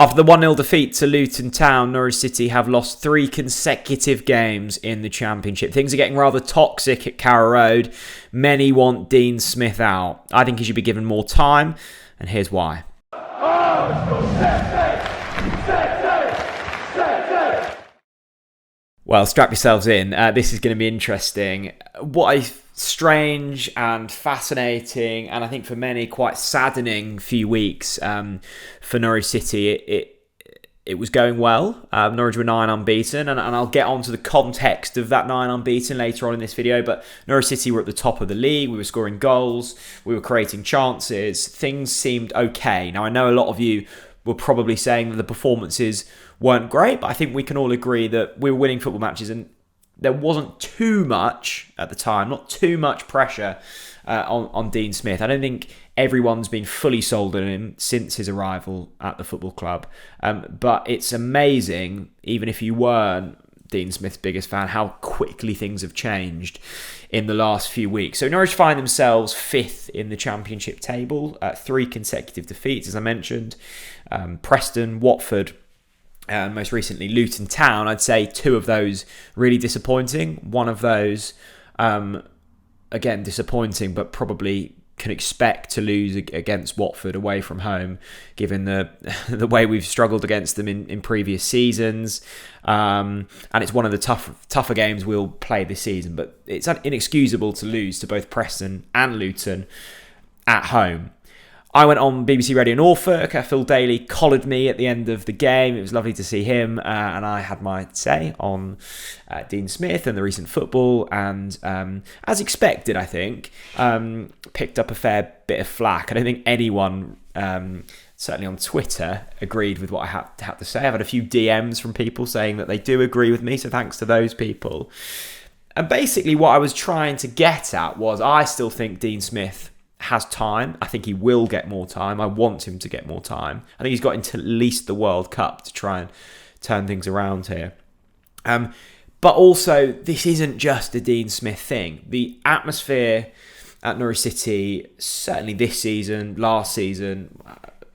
After the 1-0 defeat to Luton Town, Norwich City have lost 3 consecutive games in the Championship. Things are getting rather toxic at Carrow Road. Many want Dean Smith out. I think he should be given more time, and here's why. Well, strap yourselves in. This is going to be interesting. What a strange and fascinating, and I think for many quite saddening few weeks for Norwich City. It was going well. Norwich were 9 unbeaten, and I'll get onto the context of that 9 unbeaten later on in this video, but Norwich City were at the top of the league. We were scoring goals. We were creating chances. Things seemed okay. Now, I know a lot of you were probably saying that the performances weren't great, but I think we can all agree that we were winning football matches, and there wasn't too much at the time, not too much pressure on Dean Smith. I don't think everyone's been fully sold on him since his arrival at the football club. But it's amazing, even if you weren't Dean Smith's biggest fan, how quickly things have changed in the last few weeks. So Norwich find themselves 5th in the Championship table, 3 consecutive defeats, as I mentioned. Preston, Watford, and most recently Luton Town. I'd say 2 of those really disappointing. One of those, again, disappointing, but probably can expect to lose against Watford away from home, given the way we've struggled against them in previous seasons. And it's one of the tougher games we'll play this season. But it's inexcusable to lose to both Preston and Luton at home. I went on BBC Radio Norfolk. Phil Daly collared me at the end of the game. It was lovely to see him, and I had my say on Dean Smith and the recent football. And as expected, I think, picked up a fair bit of flack. I don't think anyone, certainly on Twitter, agreed with what I had to say. I've had a few DMs from people saying that they do agree with me, so thanks to those people. And basically what I was trying to get at was I still think Dean Smith has time. I think he will get more time. I want him to get more time. I think he's got into at least the World Cup to try and turn things around here. But also, this isn't just a Dean Smith thing. The atmosphere at Norwich City, certainly this season, last season,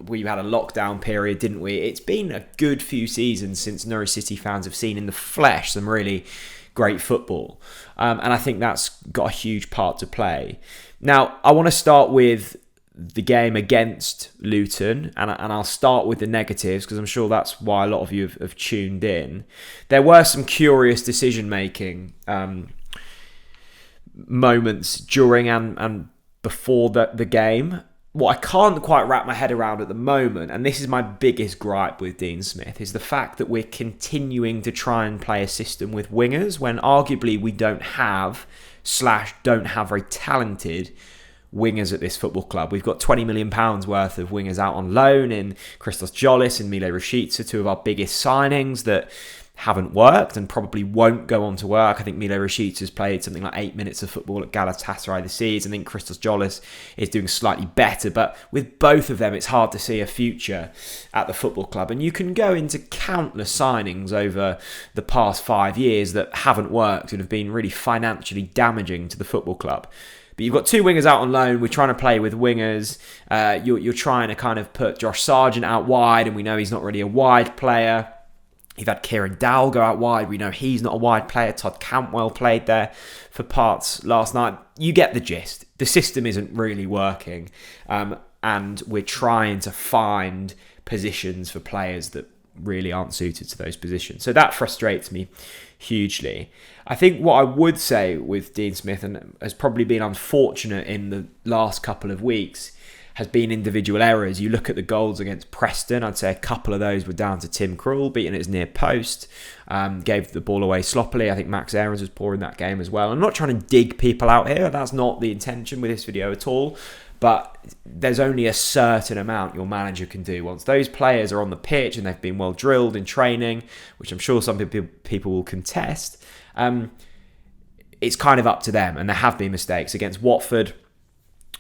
we had a lockdown period, didn't we? It's been a good few seasons since Norwich City fans have seen in the flesh some really great football. And I think that's got a huge part to play. Now, I want to start with the game against Luton, and I'll start with the negatives because I'm sure that's why a lot of you have tuned in. There were some curious decision-making moments during and before the game. What I can't quite wrap my head around at the moment, and this is my biggest gripe with Dean Smith, is the fact that we're continuing to try and play a system with wingers when arguably we don't have very talented wingers at this football club. We've got £20 million worth of wingers out on loan in Christos Jolis and Mile Rashica, 2 of our biggest signings that haven't worked and probably won't go on to work. I think Mile Rashica has played something like 8 minutes of football at Galatasaray this season. I think Christos Jolis is doing slightly better, but with both of them, it's hard to see a future at the football club. And you can go into countless signings over the past 5 years that haven't worked and have been really financially damaging to the football club. But you've got 2 wingers out on loan. We're trying to play with wingers. You're trying to kind of put Josh Sargent out wide, and we know he's not really a wide player. You've had Kieran Dowell go out wide. We know he's not a wide player. Todd Cantwell played there for parts last night. You get the gist. The system isn't really working. And we're trying to find positions for players that really aren't suited to those positions. So that frustrates me hugely. I think what I would say with Dean Smith, and has probably been unfortunate in the last couple of weeks, has been individual errors. You look at the goals against Preston, I'd say a couple of those were down to Tim Krul, beating his near post, gave the ball away sloppily. I think Max Aarons was poor in that game as well. I'm not trying to dig people out here. That's not the intention with this video at all. But there's only a certain amount your manager can do. Once those players are on the pitch and they've been well drilled in training, which I'm sure some people will contest, it's kind of up to them. And there have been mistakes against Watford.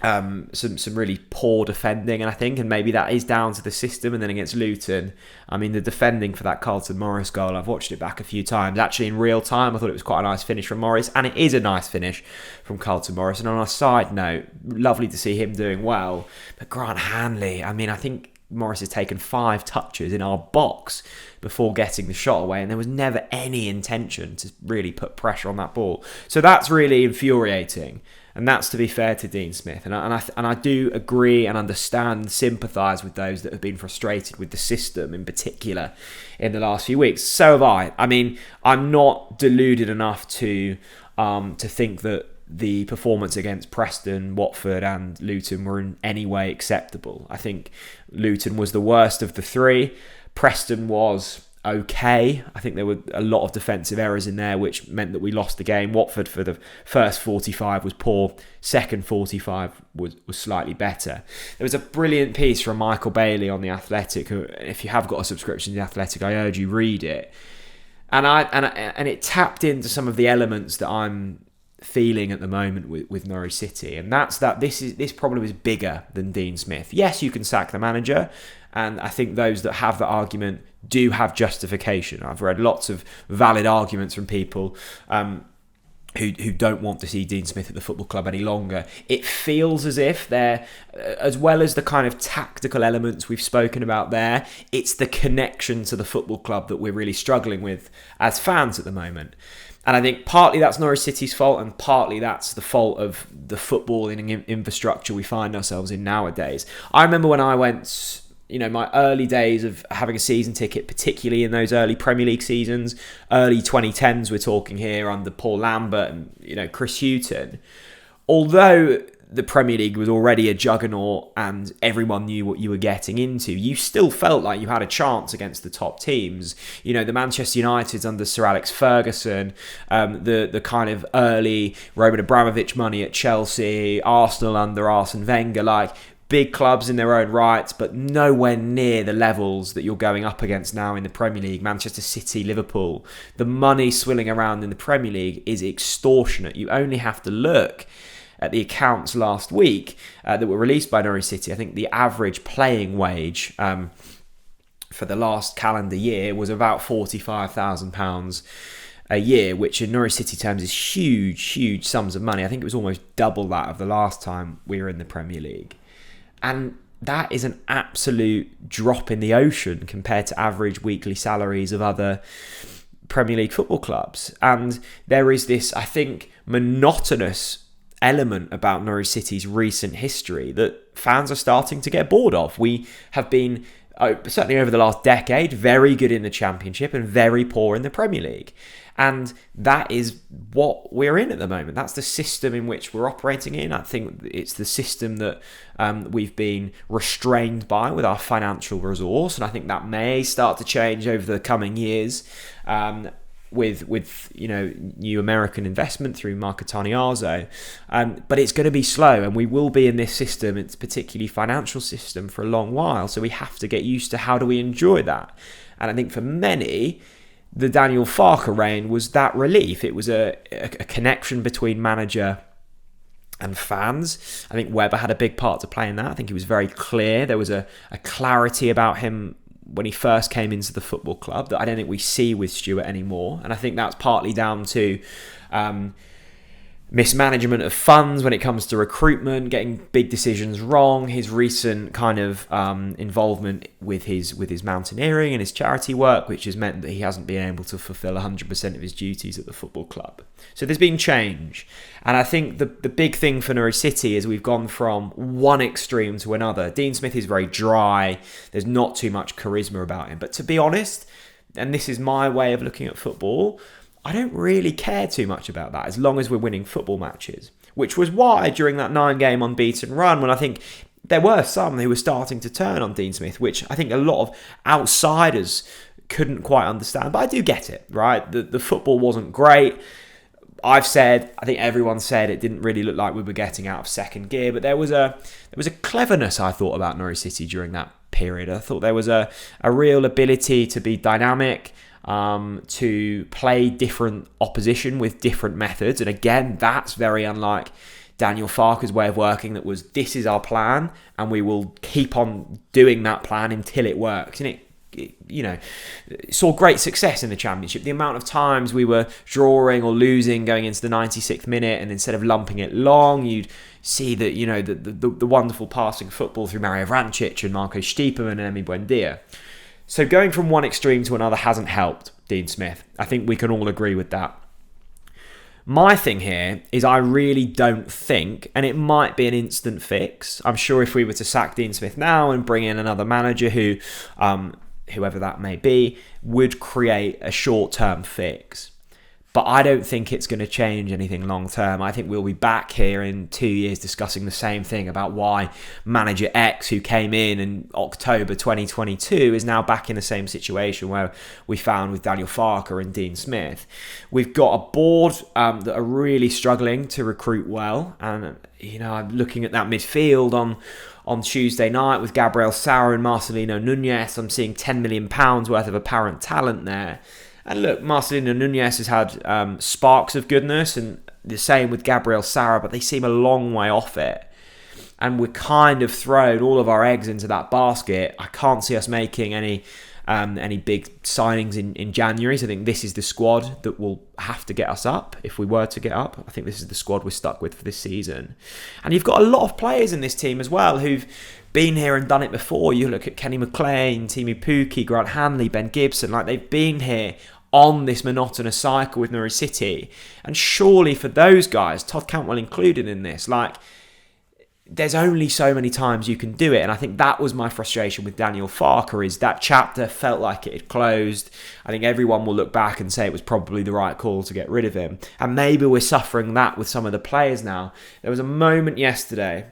Some really poor defending, and I think, and maybe that is down to the system. And then against Luton, I mean, the defending for that Carlton Morris goal, I've watched it back a few times, actually in real time. I thought it was quite a nice finish from Morris, and it is a nice finish from Carlton Morris. And on a side note, lovely to see him doing well. But Grant Hanley, I mean, I think Morris has taken 5 touches in our box before getting the shot away, and there was never any intention to really put pressure on that ball. So that's really infuriating, and that's to be fair to Dean Smith. And I do agree and understand and sympathise with those that have been frustrated with the system in particular in the last few weeks. So have I. I mean, I'm not deluded enough to think that the performance against Preston, Watford and Luton were in any way acceptable. I think Luton was the worst of the 3. Preston was okay. I think there were a lot of defensive errors in there, which meant that we lost the game. Watford for the first 45 was poor. Second 45 was slightly better. There was a brilliant piece from Michael Bailey on The Athletic. If you have got a subscription to The Athletic, I urge you read it. And it tapped into some of the elements that I'm feeling at the moment with Norwich City, and that's that this problem is bigger than Dean Smith. Yes, you can sack the manager, and I think those that have that argument do have justification. I've read lots of valid arguments from people who don't want to see Dean Smith at the football club any longer. It feels as if they're, as well as the kind of tactical elements we've spoken about there, it's the connection to the football club that we're really struggling with as fans at the moment. And I think partly that's Norwich City's fault, and partly that's the fault of the footballing infrastructure we find ourselves in nowadays. I remember when I went, my early days of having a season ticket, particularly in those early Premier League seasons, early 2010s we're talking here, under Paul Lambert and, Chris Hughton. Although the Premier League was already a juggernaut and everyone knew what you were getting into, you still felt like you had a chance against the top teams. The Manchester Uniteds under Sir Alex Ferguson, the kind of early Roman Abramovich money at Chelsea, Arsenal under Arsene Wenger, like big clubs in their own right, but nowhere near the levels that you're going up against now in the Premier League. Manchester City, Liverpool, the money swilling around in the Premier League is extortionate. You only have to look at the accounts last week that were released by Norwich City. I think the average playing wage for the last calendar year was about £45,000 a year, which in Norwich City terms is huge sums of money. I think it was almost double that of the last time we were in the Premier League. And that is an absolute drop in the ocean compared to average weekly salaries of other Premier League football clubs. And there is this, I think, monotonous element about Norwich City's recent history that fans are starting to get bored of. We have been, certainly over the last decade, very good in the Championship and very poor in the Premier League. And that is what we're in at the moment. That's the system in which we're operating in. I think it's the system that we've been restrained by with our financial resource. And I think that may start to change over the coming years with new American investment through Marco Taniazo. But it's going to be slow, and we will be in this system, it's particularly financial system, for a long while. So we have to get used to how do we enjoy that. And I think for many, the Daniel Farke reign was that relief. It was a connection between manager and fans. I think Webber had a big part to play in that. I think he was very clear. There was a clarity about him when he first came into the football club that I don't think we see with Stuart anymore. And I think that's partly down to mismanagement of funds when it comes to recruitment, getting big decisions wrong, his recent kind of involvement with his mountaineering and his charity work, which has meant that he hasn't been able to fulfill 100% of his duties at the football club. So there's been change. And I think the big thing for Norwich City is we've gone from one extreme to another. Dean Smith is very dry. There's not too much charisma about him. But to be honest, and this is my way of looking at football, I don't really care too much about that as long as we're winning football matches, which was why during that 9-game unbeaten run, when I think there were some who were starting to turn on Dean Smith, which I think a lot of outsiders couldn't quite understand, but I do get it, right? The football wasn't great. I think everyone said it didn't really look like we were getting out of second gear, but there was a cleverness, I thought, about Norwich City during that period. I thought there was a real ability to be dynamic, to play different opposition with different methods. And again, that's very unlike Daniel Farke's way of working, that was, this is our plan and we will keep on doing that plan until it works. And it saw great success in the Championship. The amount of times we were drawing or losing going into the 96th minute, and instead of lumping it long, you'd see that, the wonderful passing football through Mario Vrancic and Marco Stiepermann and Emi Buendia. So going from one extreme to another hasn't helped Dean Smith. I think we can all agree with that. My thing here is I really don't think, and it might be an instant fix. I'm sure if we were to sack Dean Smith now and bring in another manager who, whoever that may be, would create a short-term fix. But I don't think it's going to change anything long-term. I think we'll be back here in 2 years discussing the same thing about why manager X, who came in October 2022, is now back in the same situation where we found with Daniel Farke and Dean Smith. We've got a board that are really struggling to recruit well. And, I'm looking at that midfield on Tuesday night with Gabriel Sara and Marcelino Nunez. I'm seeing £10 million worth of apparent talent there. And look, Marcelino Nunez has had sparks of goodness, and the same with Gabriel Sara, but they seem a long way off it. And we're kind of thrown all of our eggs into that basket. I can't see us making any big signings in January. So I think this is the squad that will have to get us up if we were to get up. I think this is the squad we're stuck with for this season. And you've got a lot of players in this team as well who've been here and done it before. You look at Kenny McLean, Timu Pukki, Grant Hanley, Ben Gibson. They've been here on this monotonous cycle with Norwich City. And surely for those guys, Todd Cantwell included in this, there's only so many times you can do it. And I think that was my frustration with Daniel Farke, is that chapter felt like it had closed. I think everyone will look back and say it was probably the right call to get rid of him. And maybe we're suffering that with some of the players now. There was a moment yesterday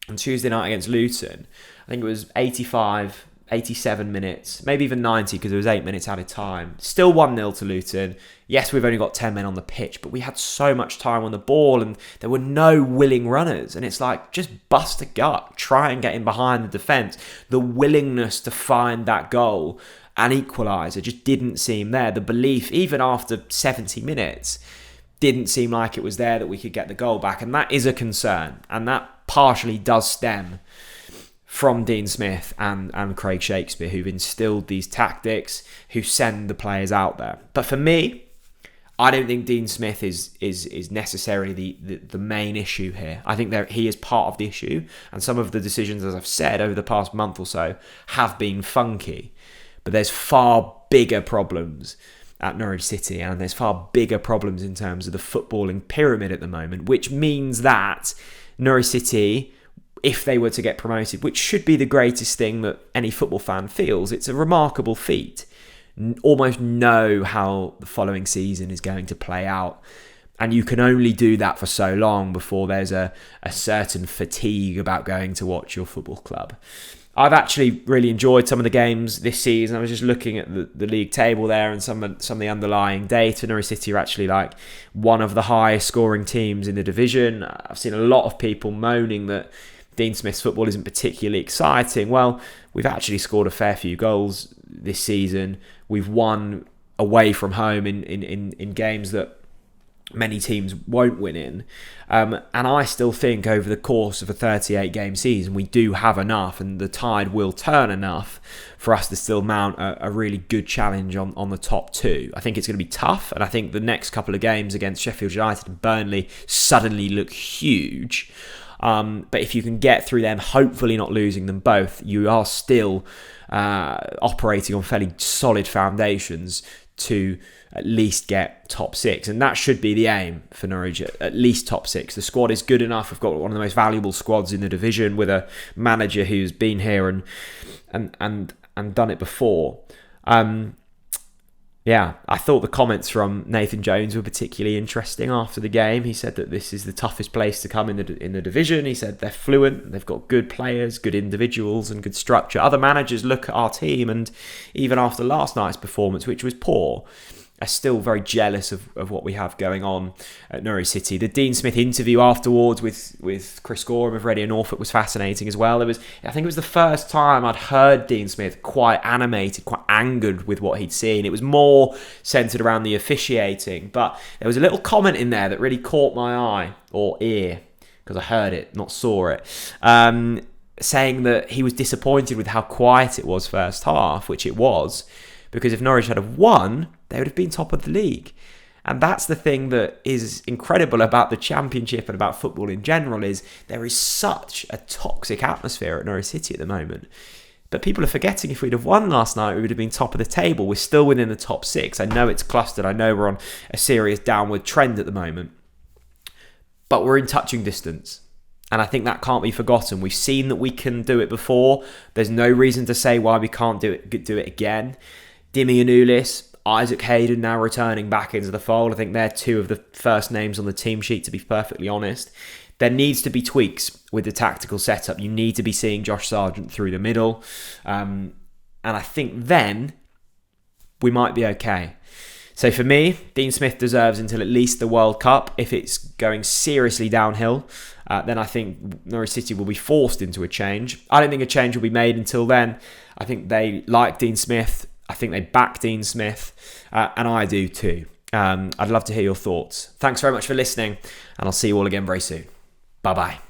on Tuesday night against Luton. I think it was 85, 87 minutes, maybe even 90 because it was 8 minutes out of time. Still 1-0 to Luton. Yes, we've only got 10 men on the pitch, but we had so much time on the ball and there were no willing runners. And it's just bust a gut, try and get in behind the defence. The willingness to find that goal and equaliser just didn't seem there. The belief, even after 70 minutes, didn't seem like it was there that we could get the goal back. And that is a concern. And that partially does stem from Dean Smith and Craig Shakespeare, who've instilled these tactics, who send the players out there. But for me, I don't think Dean Smith is necessarily the main issue here. I think he is part of the issue, and some of the decisions, as I've said, over the past month or so have been funky. But there's far bigger problems at Norwich City, and there's far bigger problems in terms of the footballing pyramid at the moment, which means that Norwich City, if they were to get promoted, which should be the greatest thing that any football fan feels, it's a remarkable feat, almost know how the following season is going to play out. And you can only do that for so long before there's a certain fatigue about going to watch your football club. I've actually really enjoyed some of the games this season. I was just looking at the league table there and some of the underlying data. Norwich City are actually one of the highest scoring teams in the division. I've seen a lot of people moaning that Dean Smith's football isn't particularly exciting. Well, we've actually scored a fair few goals this season. We've won away from home in games that many teams won't win in. And I still think over the course of a 38-game season, we do have enough, and the tide will turn enough for us to still mount a really good challenge on the top two. I think it's going to be tough, and I think the next couple of games against Sheffield United and Burnley suddenly look huge. But if you can get through them, hopefully not losing them both, you are still operating on fairly solid foundations to at least get top six. And that should be the aim for Norwich, at least top six. The squad is good enough. We've got one of the most valuable squads in the division with a manager who's been here and done it before. Yeah, I thought the comments from Nathan Jones were particularly interesting after the game. He said that this is the toughest place to come in the division. He said they're fluent, they've got good players, good individuals and good structure. Other managers look at our team and even after last night's performance, which was poor, are still very jealous of what we have going on at Norwich City. The Dean Smith interview afterwards with Chris Gorham of Radio Norfolk was fascinating as well. I think it was the first time I'd heard Dean Smith quite animated, quite angered with what he'd seen. It was more centred around the officiating, but there was a little comment in there that really caught my eye, or ear, because I heard it, not saw it. saying that he was disappointed with how quiet it was first half, which it was, because if Norwich had have won, they would have been top of the league. And that's the thing that is incredible about the Championship and about football in general, is there is such a toxic atmosphere at Norwich City at the moment. But people are forgetting, if we'd have won last night, we would have been top of the table. We're still within the top 6. I know it's clustered. I know we're on a serious downward trend at the moment. But we're in touching distance. And I think that can't be forgotten. We've seen that we can do it before. There's no reason to say why we can't do it again. Dimi Anulis, Isaac Hayden now returning back into the fold. I think they're 2 of the first names on the team sheet, to be perfectly honest. There needs to be tweaks with the tactical setup. You need to be seeing Josh Sargent through the middle. And I think then we might be okay. So for me, Dean Smith deserves until at least the World Cup. If it's going seriously downhill, then I think Norwich City will be forced into a change. I don't think a change will be made until then. I think they like Dean Smith. I think they back Dean Smith. And I do too. I'd love to hear your thoughts. Thanks very much for listening. And I'll see you all again very soon. Bye-bye.